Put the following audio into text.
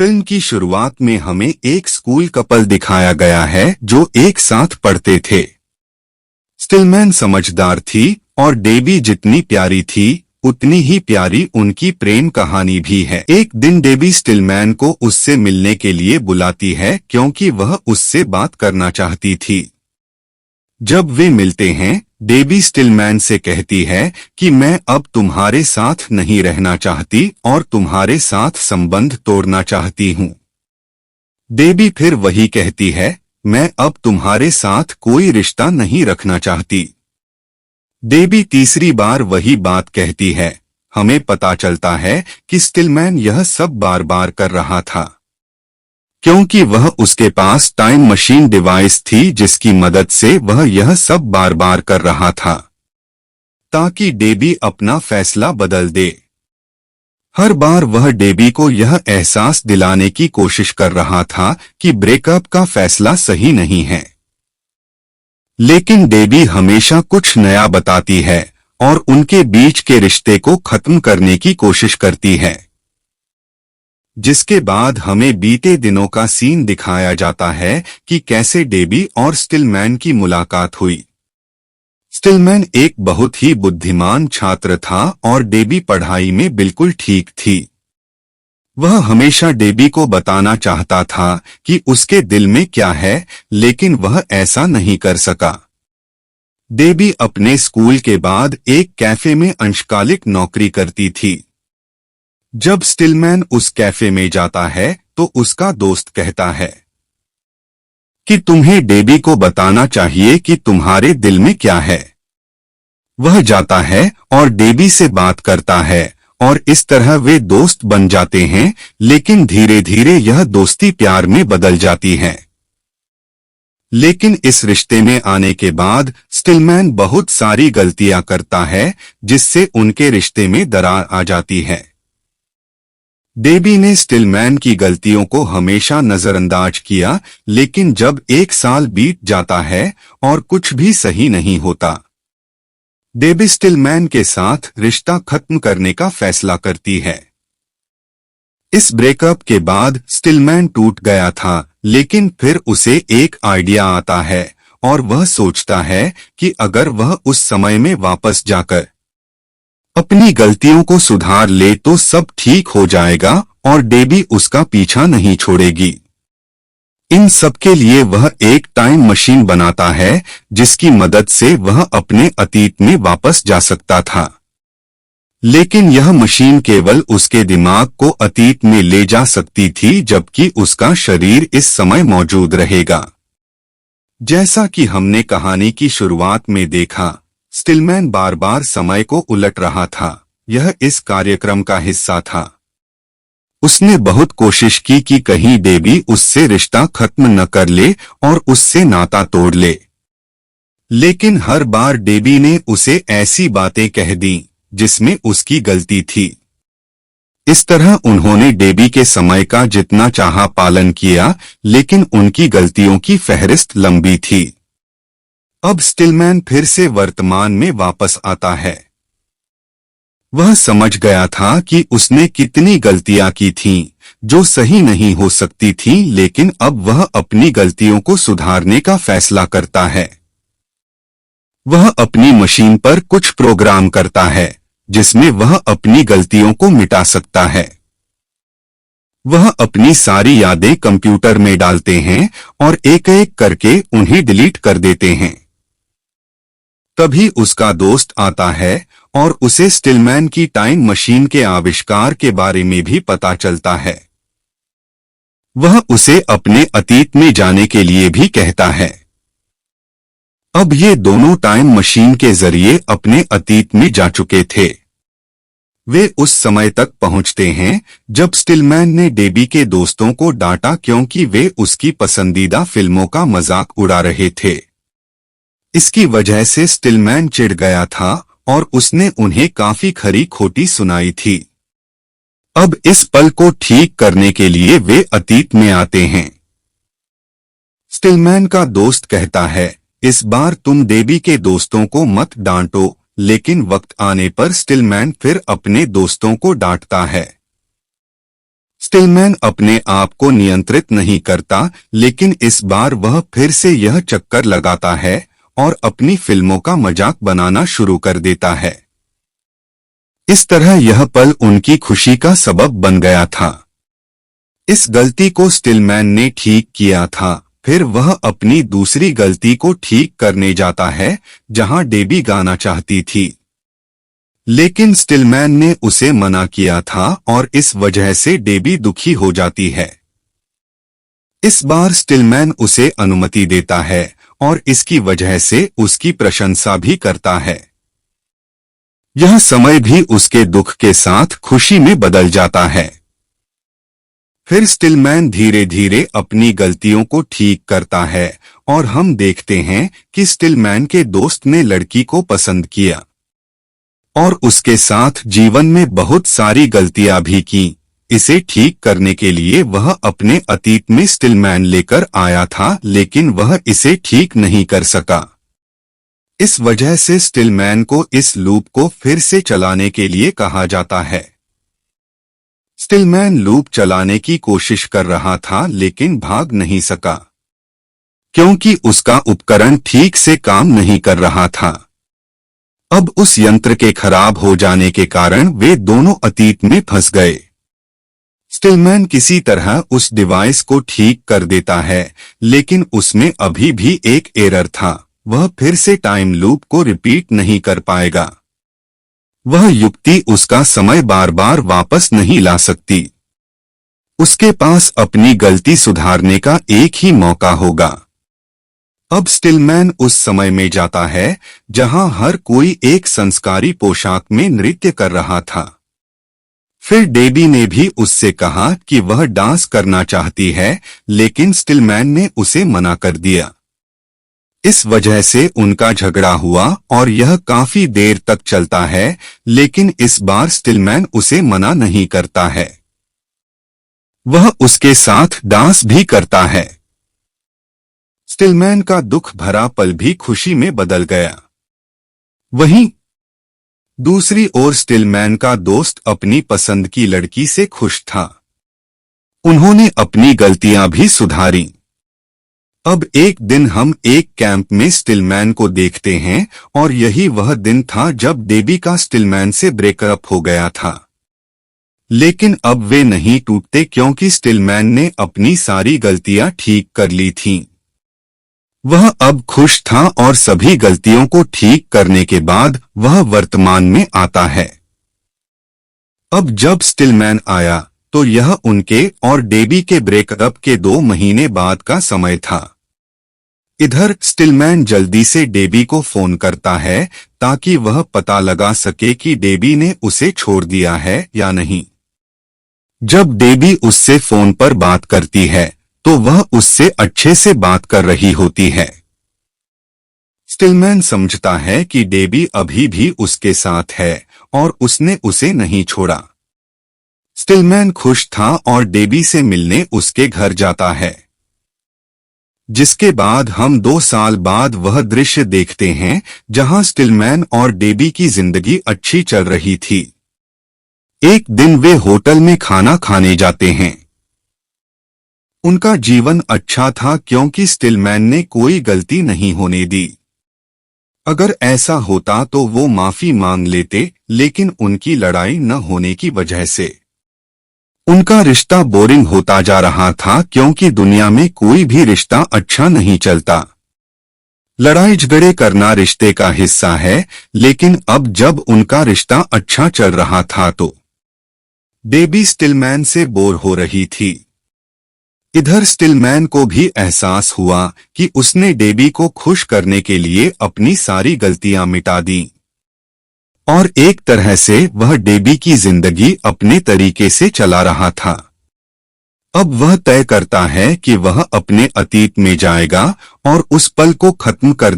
Film की शुरुआत में हमें एक स्कूल कपल दिखाया गया है जो एक साथ पढ़ते थे। स्टिलमैन समझदार थी और डेबी जितनी प्यारी थी उतनी ही प्यारी उनकी प्रेम कहानी भी है। एक दिन डेबी स्टिलमैन को उससे मिलने के लिए बुलाती है क्योंकि वह उससे बात करना चाहती थी। जब वे मिलते हैं, डेबी स्टिलमैन से कहती है कि मैं अब तुम्हारे साथ नहीं रहना चाहती और तुम्हारे साथ संबंध तोड़ना चाहती हूँ। डेबी फिर वही कहती है, मैं अब तुम्हारे साथ कोई रिश्ता नहीं रखना चाहती। डेबी तीसरी बार वही बात कहती है। हमें पता चलता है कि स्टिलमैन यह सब बार बार कर रहा था क्योंकि वह उसके पास टाइम मशीन डिवाइस थी जिसकी मदद से वह यह सब बार बार कर रहा था ताकि डेबी अपना फैसला बदल दे। हर बार वह डेबी को यह एहसास दिलाने की कोशिश कर रहा था कि ब्रेकअप का फैसला सही नहीं है, लेकिन डेबी हमेशा कुछ नया बताती है और उनके बीच के रिश्ते को खत्म करने की कोशिश करती है। जिसके बाद हमें बीते दिनों का सीन दिखाया जाता है कि कैसे डेबी और स्टिलमैन की मुलाकात हुई। स्टिलमैन एक बहुत ही बुद्धिमान छात्र था और डेबी पढ़ाई में बिल्कुल ठीक थी। वह हमेशा डेबी को बताना चाहता था कि उसके दिल में क्या है, लेकिन वह ऐसा नहीं कर सका। डेबी अपने स्कूल के बाद एक कैफे में अंशकालिक नौकरी करती थी। जब स्टिलमैन उस कैफे में जाता है तो उसका दोस्त कहता है कि तुम्हें डेबी को बताना चाहिए कि तुम्हारे दिल में क्या है। वह जाता है और डेबी से बात करता है और इस तरह वे दोस्त बन जाते हैं, लेकिन धीरे धीरे यह दोस्ती प्यार में बदल जाती है। लेकिन इस रिश्ते में आने के बाद स्टिलमैन बहुत सारी गलतियां करता है जिससे उनके रिश्ते में दरार आ जाती है। डेबी ने स्टिलमैन की गलतियों को हमेशा नजरअंदाज किया, लेकिन जब एक साल बीत जाता है और कुछ भी सही नहीं होता, डेबी स्टिलमैन के साथ रिश्ता खत्म करने का फैसला करती है। इस ब्रेकअप के बाद स्टिलमैन टूट गया था, लेकिन फिर उसे एक आइडिया आता है और वह सोचता है कि अगर वह उस समय में वापस जाकर अपनी गलतियों को सुधार ले तो सब ठीक हो जाएगा और डेबी उसका पीछा नहीं छोड़ेगी। इन सब के लिए वह एक टाइम मशीन बनाता है जिसकी मदद से वह अपने अतीत में वापस जा सकता था, लेकिन यह मशीन केवल उसके दिमाग को अतीत में ले जा सकती थी, जबकि उसका शरीर इस समय मौजूद रहेगा। जैसा कि हमने कहानी की शुरुआत में देखा, स्टिलमैन बार बार समय को उलट रहा था। यह इस कार्यक्रम का हिस्सा था। उसने बहुत कोशिश की कि कहीं डेबी उससे रिश्ता खत्म न कर ले और उससे नाता तोड़ ले, लेकिन हर बार डेबी ने उसे ऐसी बातें कह दी जिसमें उसकी गलती थी। इस तरह उन्होंने डेबी के समय का जितना चाहा पालन किया, लेकिन उनकी गलतियों की फहरिस्त लंबी थी। अब स्टिलमैन फिर से वर्तमान में वापस आता है। वह समझ गया था कि उसने कितनी गलतियां की थीं जो सही नहीं हो सकती थीं, लेकिन अब वह अपनी गलतियों को सुधारने का फैसला करता है। वह अपनी मशीन पर कुछ प्रोग्राम करता है जिसमें वह अपनी गलतियों को मिटा सकता है। वह अपनी सारी यादें कंप्यूटर में डालते हैं और एक एक करके उन्हें डिलीट कर देते हैं। तभी उसका दोस्त आता है और उसे स्टिलमैन की टाइम मशीन के आविष्कार के बारे में भी पता चलता है। वह उसे अपने अतीत में जाने के लिए भी कहता है। अब ये दोनों टाइम मशीन के जरिए अपने अतीत में जा चुके थे। वे उस समय तक पहुंचते हैं जब स्टिलमैन ने डेबी के दोस्तों को डांटा क्योंकि वे उसकी पसंदीदा फिल्मों का मजाक उड़ा रहे थे। इसकी वजह से स्टिलमैन चिढ़ गया था और उसने उन्हें काफी खरी खोटी सुनाई थी। अब इस पल को ठीक करने के लिए वे अतीत में आते हैं। स्टिलमैन का दोस्त कहता है, इस बार तुम डेबी के दोस्तों को मत डांटो, लेकिन वक्त आने पर स्टिलमैन फिर अपने दोस्तों को डांटता है। स्टिलमैन अपने आप को नियंत्रित नहीं करता, लेकिन इस बार वह फिर से यह चक्कर लगाता है और अपनी फिल्मों का मजाक बनाना शुरू कर देता है। इस तरह यह पल उनकी खुशी का सबब बन गया था। इस गलती को स्टिलमैन ने ठीक किया था। फिर वह अपनी दूसरी गलती को ठीक करने जाता है, जहां डेबी गाना चाहती थी, लेकिन स्टिलमैन ने उसे मना किया था और इस वजह से डेबी दुखी हो जाती है। इस बार स्टिलमैन उसे अनुमति देता है और इसकी वजह से उसकी प्रशंसा भी करता है। यह समय भी उसके दुख के साथ खुशी में बदल जाता है। फिर स्टिलमैन धीरे धीरे अपनी गलतियों को ठीक करता है और हम देखते हैं कि स्टिलमैन के दोस्त ने लड़की को पसंद किया और उसके साथ जीवन में बहुत सारी गलतियां भी की। इसे ठीक करने के लिए वह अपने अतीत में स्टिलमैन लेकर आया था, लेकिन वह इसे ठीक नहीं कर सका। इस वजह से स्टिलमैन को इस लूप को फिर से चलाने के लिए कहा जाता है। स्टिलमैन लूप चलाने की कोशिश कर रहा था, लेकिन भाग नहीं सका क्योंकि उसका उपकरण ठीक से काम नहीं कर रहा था। अब उस यंत्र के खराब हो जाने के कारण वे दोनों अतीत में फंस गए। स्टिलमैन किसी तरह उस डिवाइस को ठीक कर देता है, लेकिन उसमें अभी भी एक एरर था। वह फिर से टाइम लूप को रिपीट नहीं कर पाएगा। वह युक्ति उसका समय बार बार वापस नहीं ला सकती। उसके पास अपनी गलती सुधारने का एक ही मौका होगा। अब स्टिलमैन उस समय में जाता है जहां हर कोई एक संस्कारी पोशाक में नृत्य कर रहा था। फिर डेबी ने भी उससे कहा कि वह डांस करना चाहती है, लेकिन स्टिलमैन ने उसे मना कर दिया। इस वजह से उनका झगड़ा हुआ और यह काफी देर तक चलता है, लेकिन इस बार स्टिलमैन उसे मना नहीं करता है। वह उसके साथ डांस भी करता है। स्टिलमैन का दुख भरा पल भी खुशी में बदल गया। वहीं दूसरी ओर स्टिलमैन का दोस्त अपनी पसंद की लड़की से खुश था। उन्होंने अपनी गलतियां भी सुधारी। अब एक दिन हम एक कैंप में स्टिलमैन को देखते हैं और यही वह दिन था जब डेबी का स्टिलमैन से ब्रेकअप हो गया था। लेकिन अब वे नहीं टूटते क्योंकि स्टिलमैन ने अपनी सारी गलतियां ठीक कर ली थीं। वह अब खुश था और सभी गलतियों को ठीक करने के बाद वह वर्तमान में आता है। अब जब स्टिलमैन आया तो यह उनके और डेबी के ब्रेकअप के 2 महीने बाद का समय था। इधर स्टिलमैन जल्दी से डेबी को फोन करता है ताकि वह पता लगा सके कि डेबी ने उसे छोड़ दिया है या नहीं। जब डेबी उससे फोन पर बात करती है तो वह उससे अच्छे से बात कर रही होती है। स्टिलमैन समझता है कि डेबी अभी भी उसके साथ है और उसने उसे नहीं छोड़ा। स्टिलमैन खुश था और डेबी से मिलने उसके घर जाता है। जिसके बाद हम 2 साल बाद वह दृश्य देखते हैं जहां स्टिलमैन और डेबी की जिंदगी अच्छी चल रही थी। एक दिन वे होटल में खाना खाने जाते हैं। उनका जीवन अच्छा था क्योंकि स्टिलमैन ने कोई गलती नहीं होने दी। अगर ऐसा होता तो वो माफी मांग लेते, लेकिन उनकी लड़ाई न होने की वजह से उनका रिश्ता बोरिंग होता जा रहा था क्योंकि दुनिया में कोई भी रिश्ता अच्छा नहीं चलता। लड़ाई झगड़े करना रिश्ते का हिस्सा है, लेकिन अब जब उनका रिश्ता अच्छा चल रहा था तो डेबी स्टिलमैन से बोर हो रही थी। इधर स्टिलमैन को भी एहसास हुआ कि उसने डेबी को खुश करने के लिए अपनी सारी गलतियां मिटा दी और एक तरह से वह डेबी की जिंदगी अपने तरीके से चला रहा था। अब वह तय करता है कि वह अपने अतीत में जाएगा और उस पल को खत्म कर